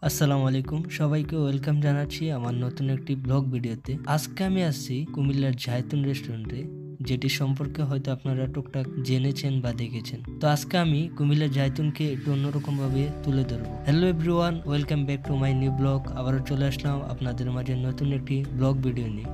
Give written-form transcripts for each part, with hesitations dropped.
আসসালামু আলাইকুম, সবাইকে ওয়েলকাম জানাচ্ছি আমার নতুন একটি ব্লগ ভিডিওতে। আজকে আমি আসছি কুমিল্লার জায়তুন রেস্টুরেন্টে, যেটি সম্পর্কে হয়তো আপনারা টুকটাক জেনেছেন বা দেখেছেন। তো আজকে আমি কুমিল্লার জায়তুনকে একটু অন্যরকম ভাবে তুলে ধরবো। Hello everyone, welcome back to my new blog. আবারও চলে আসলাম আপনাদের মাঝে নতুন একটি ব্লগ ভিডিও নিয়ে।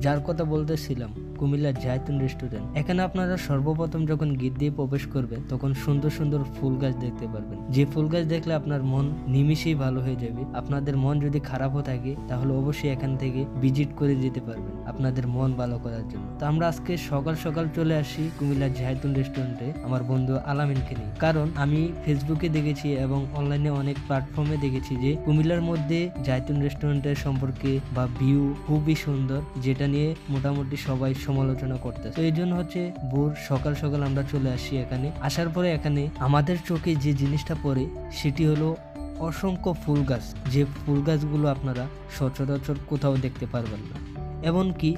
যার কথা বলতেছিলাম, কুমিল্লার জায়তুন রেস্টুরেন্ট। এখানে আপনারা সর্বপ্রথম যখন গেট দিয়ে প্রবেশ করবেন তখন সুন্দর সুন্দর ফুল গাছ দেখতে পারবেন। যে ফুল গাছ দেখলে আপনার মন নিমিষেই ভালো হয়ে যাবে। আপনাদের মন যদি খারাপও থাকে তাহলে অবশ্যই এখান থেকে ভিজিট করে যেতে পারবেন আপনাদের মন ভালো করার জন্য। তো আমরা আজকে সকাল সকাল চলে আসি কুমিল্লার জায়তুন রেস্টুরেন্টে আমার বন্ধু আলামিনকে নিয়ে। কারণ আমি ফেসবুকে দেখেছি এবং অনলাইনে অনেক প্ল্যাটফর্মে দেখেছি যে কুমিল্লার মধ্যে জায়তুন রেস্টুরেন্টের সম্পর্কে বা ভিউ খুবই সুন্দর, যেটা নিয়ে মোটামুটি সবাই সমালোচনা করতেছে। তো এই জন্য হচ্ছে ভোর সকাল সকাল আমরা চলে আসি এখানে। আসার পরে এখানে আমাদের চোখে যে জিনিসটা পড়ে সেটি হলো অসংখ্য ফুল গাছ। যে ফুল গাছগুলো আপনারা সচরাচর কোথাও দেখতে পারবেন না। এমনকি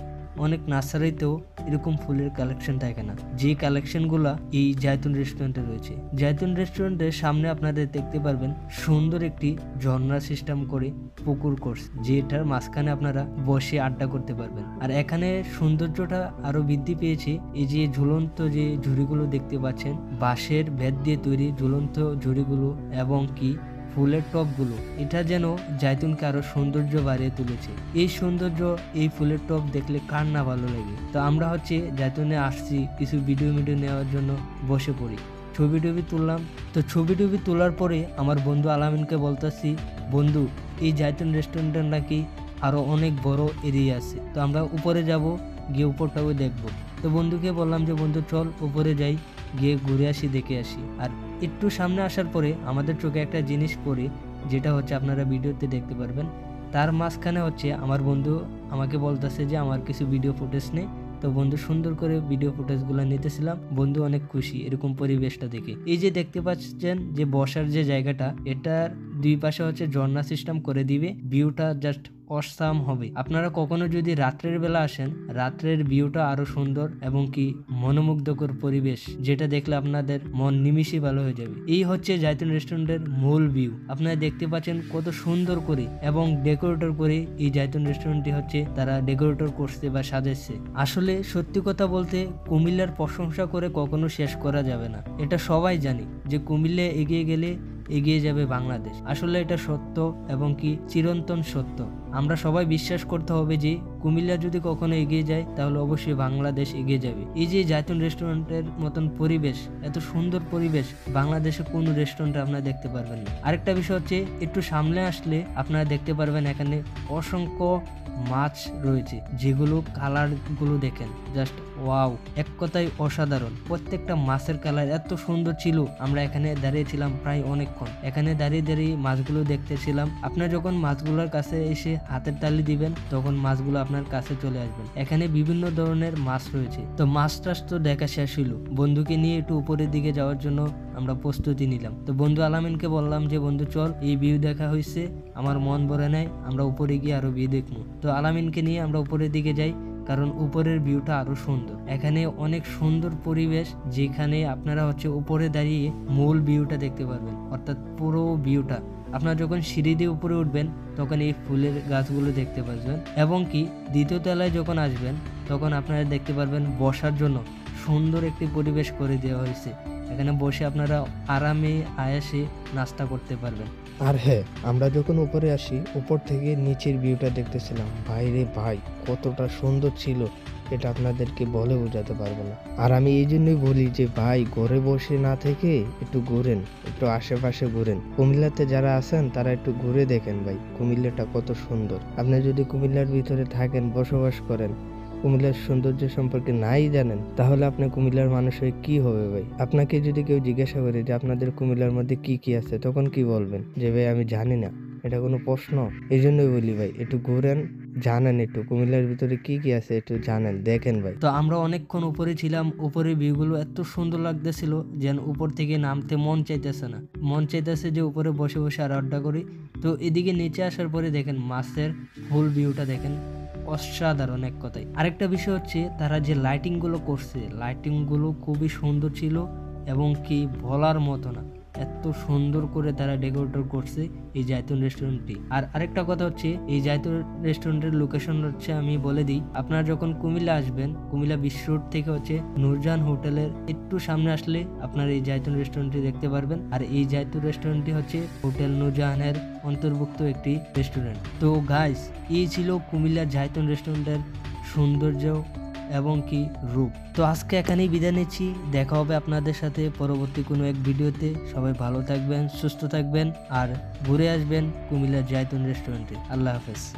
অনেক নার্সারিতেও এরকম ফুলের কালেকশন থাকে না, যে কালেকশনগুলা এই জায়তুন রেস্টুরেন্টে রয়েছে। জায়তুন রেস্টুরেন্টের সামনে আপনাদের দেখতে পারবেন সুন্দর একটি ঝর্ণা সিস্টেম করে পুকুর করছে, যেটার মাঝখানে আপনারা বসে আড্ডা করতে পারবেন। আর এখানে সৌন্দর্যটা আরো বৃদ্ধি পেয়েছে। এই যে ঝুলন্ত যে ঝুড়িগুলো দেখতে পাচ্ছেন, বাঁশের বেত দিয়ে তৈরি ঝুলন্ত ঝুড়িগুলো এবং কি ফুলের টপগুলো, এটা যেন জায়তুনকে আরো সৌন্দর্য বাড়িয়ে তুলেছে। এই সৌন্দর্য, এই ফুলের টপ দেখলে কার না ভালো লাগে। তো আমরা হচ্ছে জায়তুনে আসছি কিছু ভিডিও নেওয়ার জন্য বসে পড়ি, ছবি টবি তুললাম। তো ছবি টবি তোলার পরে আমার বন্ধু আলামিনকে বলতেছি, বন্ধু এই জায়তুন রেস্টুরেন্টের নাকি আরো অনেক বড় এরিয়া আছে, তো আমরা উপরে যাব, গিয়ে উপরটাও দেখবো। তো বন্ধুকে বললাম যে বন্ধু চল উপরে যাই, গিয়ে ঘুরে আসি, দেখে আসি। আর একটু সামনে আসার পরে আমাদের চোখে একটা জিনিস পড়ে, যেটা হচ্ছে আপনারা ভিডিওতে দেখতে পারবেন। তার মাঝখানে হচ্ছে আমার বন্ধু আমাকে বলতেছে যে আমার কিছু ভিডিও ফুটেজ নেই। তো বন্ধু সুন্দর করে ভিডিও ফুটেজগুলো নিতেছিলাম। বন্ধু অনেক খুশি এরকম পরিবেশটা দেখে। এই যে দেখতে পাচ্ছেন যে বসার যে জায়গাটা, এটার দুই পাশে হচ্ছে ঝর্ণা সিস্টেম করে দিবে। ভিউটা জাস্ট অসাম হবে। আপনারা কখনো যদি রাত্রের বেলা আসেন, রাত্রের ভিউটা আরো সুন্দর এবং কি মনোমুগ্ধকর পরিবেশ, যেটা দেখলে আপনাদের মন নিমিষেই ভালো হয়ে যাবে। এই হচ্ছে জায়তুন রেস্টুরেন্টের মূল ভিউ। আপনারা দেখতে পাচ্ছেন কত সুন্দর করে এবং ডেকোরেটর করে এই জায়তুন রেস্টুরেন্টটি হচ্ছে তারা ডেকোরেটর করছে বা সাজাচ্ছে। আসলে সত্যি কথা বলতে কুমিল্লার প্রশংসা করে কখনো শেষ করা যাবে না। এটা সবাই জানি যে কুমিল্লা এগিয়ে গেলে এগিয়ে যাবে বাংলাদেশ। আসলে এটা সত্য এবং কি চিরন্তন সত্য। আমরা সবাই বিশ্বাস করতে হবে যে কুমিল্লা যদি কখনো এগিয়ে যায় তাহলে অবশ্যই বাংলাদেশ এগিয়ে যাবে। এই যে জায়তুন রেস্টুরেন্টের মতন পরিবেশ, এত সুন্দর পরিবেশ বাংলাদেশে কোন রেস্টুরেন্টে আপনারা দেখতে পারবেন না। আরেকটা বিষয় হচ্ছে একটু সামনে আসলে আপনারা দেখতে পারবেন এখানে অসংখ্য মাছ রয়েছে, যেগুলো কালার গুলো দেখেন জাস্ট ওয়াও, এক কথায় অসাধারণ। প্রত্যেকটা মাছের কালার এত সুন্দর ছিল। আমরা এখানে দাঁড়িয়েছিলাম প্রায় অনেকক্ষণ, এখানে দাঁড়িয়ে দাঁড়িয়ে মাছগুলো দেখতেছিলাম। আপনার যখন মাছগুলোর কাছে এসে হাতের তালি দিবেন তখন মাছগুলো আপনার কাছে চলে আসবেন। এখানে বিভিন্ন ধরনের মাছ রয়েছে। তো মাছ টাছ তো দেখা শেষ হইল, বন্ধুকে নিয়ে একটু উপরের দিকে যাওয়ার জন্য আমরা প্রস্তুতি নিলাম। তো বন্ধু আলামিনকে বললাম যে বন্ধু চল, এই ভিউ দেখা হয়েছে, আমার মন ভরে নাই, আমরা উপরে গিয়ে আরো ভিউ দেখবো। তো আলামিনকে নিয়ে আমরা উপরের দিকে যাই, কারণ উপরের ভিউটা আরো সুন্দর। এখানে অনেক সুন্দর পরিবেশ, যেখানে আপনারা হচ্ছে উপরে দাঁড়িয়ে মূল ভিউটা দেখতে পারবেন, অর্থাৎ পুরো ভিউটা। আপনারা যখন সিঁড়ি দিয়ে উপরে উঠবেন তখন এই ফুলের গাছগুলো দেখতে পারবেন এবং কি দ্বিতীয় তলায় যখন আসবেন তখন আপনারা দেখতে পারবেন বসার জন্য সুন্দর একটি পরিবেশ করে দেওয়া হয়েছে। এখানে বসে আপনারা আরামে আয়াসে নাস্তা করতে পারবেন। আর হ্যাঁ, আমরা যখন উপরে আসি, উপর থেকে নিচের ভিউটা দেখতেছিলাম, ভাই রে ভাই কতটা সুন্দর ছিল, এটা আপনাদেরকে বলে বোঝাতে পারবো না। আর আমি এই জন্যই বলি যে ভাই ঘরে বসে না থেকে একটু ঘুরেন, একটু আশেপাশে ঘুরেন। কুমিল্লাতে যারা আছেন তারা একটু ঘুরে দেখেন ভাই কুমিল্লাটা কত সুন্দর। আপনি যদি কুমিল্লার ভিতরে থাকেন, বসবাস করেন, কুমিল্লার সৌন্দর্য সম্পর্কে নাই জানেন, তাহলে আপনি কুমিল্লার মানুষ হয়ে কি হবে ভাই? আপনাকে যদি কেউ জিজ্ঞাসা করে যে আপনাদের কুমিল্লার মধ্যে কি কি আছে, তখন কি বলবেন? যে ভাই আমি জানি না। এটা কোনো প্রশ্ন? এই জন্যই বলি ভাই একটু ঘুরেন, জানেন একটু কুমিল্লার ভিতরে কি কি আছে, একটু জানেন, দেখেন ভাই। তো আমরা অনেকক্ষণ উপরে ছিলাম, উপরে ভিউগুলো এত সুন্দর লাগতেছিল যেন উপর থেকে নামতে মন চাইতেছে না, মন চাইতেছে যে উপরে বসে বসে আর আড্ডা করি। তো এদিকে নিচে আসার পরে দেখেন মাছের ফুল ভিউটা দেখেন, অসাধারণ এক কথায়। আরেকটা বিষয় হচ্ছে তারা যে লাইটিং গুলো করছে, লাইটিং গুলো খুবই সুন্দর ছিল এবং কি বলার মতো না। এত সুন্দর করে তারা ডেকোরেট করছে এই জায়তুন রেস্টুরেন্টটি। আর আরেকটা কথা হচ্ছে, এই জায়তুন রেস্টুরেন্টের লোকেশন হচ্ছে, আমি বলে দিই, আপনারা যখন কুমিল্লা আসবেন, কুমিল্লা বিশ্ব রোড থেকে হচ্ছে নূরজাহান হোটেলের একটু সামনে আসলে আপনারা এই জায়তুন রেস্টুরেন্টটি দেখতে পারবেন। আর এই জায়তুন রেস্টুরেন্টটি হচ্ছে হোটেল নূরজাহানের অন্তর্ভুক্ত একটি রেস্টুরেন্ট। তো গাইস, এই ছিল কুমিল্লার জায়তুন রেস্টুরেন্টের সৌন্দর্য এবং কি রূপ। তো আজকে এখানেই বিদায় নিচ্ছি, দেখা হবে আপনাদের সাথে পরবর্তী কোনো এক ভিডিওতে। সবাই ভালো থাকবেন, সুস্থ থাকবেন আর ঘুরে আসবেন কুমিল্লার জায়তুন রেস্টুরেন্টে। আল্লাহ হাফেজ।